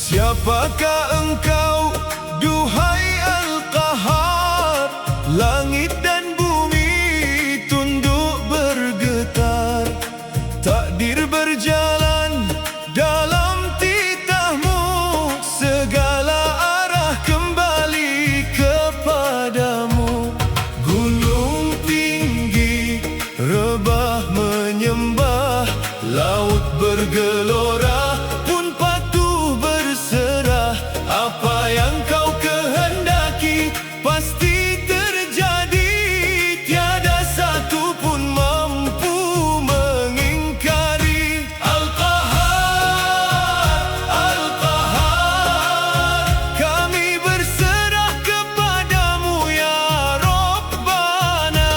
Siapakah engkau, duhai Al-Qahar? Langit dan bumi tunduk bergetar. Takdir berjalan dalam titahmu, segala arah kembali kepadamu. Gunung tinggi rebah menyembah, laut bergelora pun patuh berserah. Apa yang kau kehendaki pasti terjadi, tiada satu pun mampu mengingkari. Al-Qahar, Al-Qahar, kami berserah kepadamu ya Rabbana.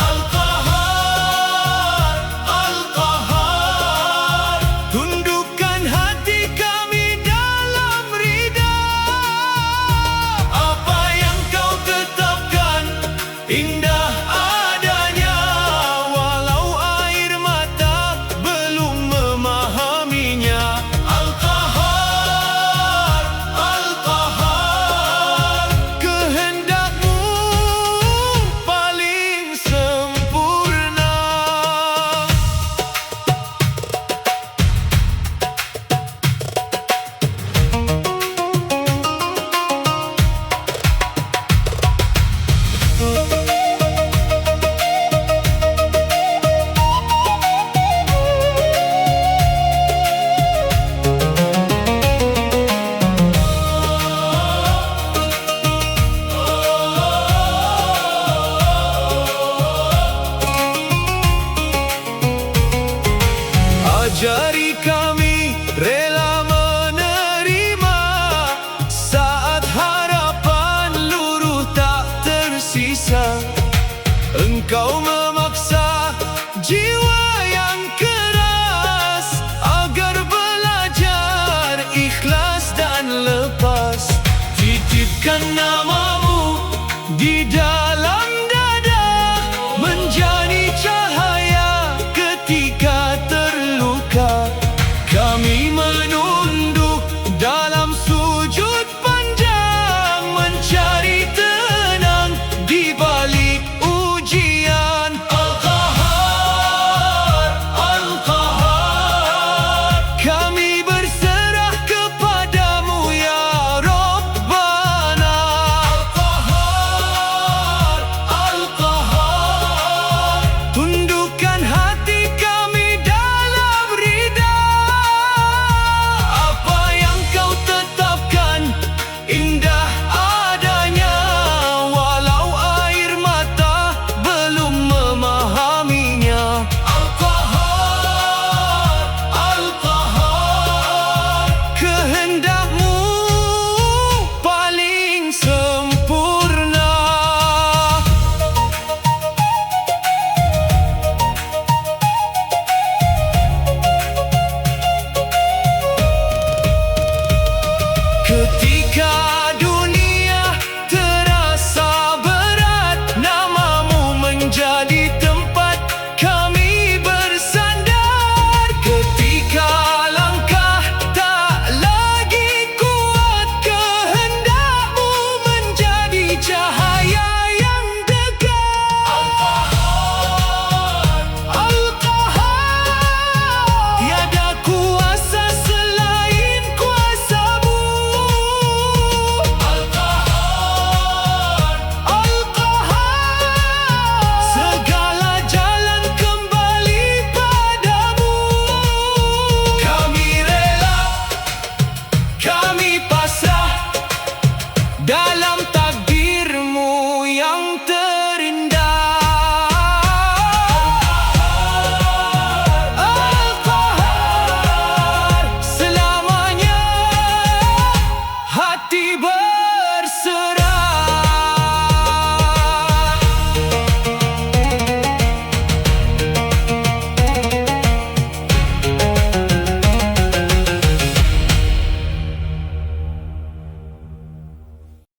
Al-Qahar, Al-Qahar, tundukkan hati kami dalam ridha. Apa yang kau tetapkan indah adanya, walau air mata belum memahaminya. Al-Qahar, Al-Qahar, kehendakmu paling sempurna. Ajari kami rela menerima saat harapan luruh tak tersisa. Engkau memaksa jiwa yang keras agar belajar ikhlas dan lepas. Titipkan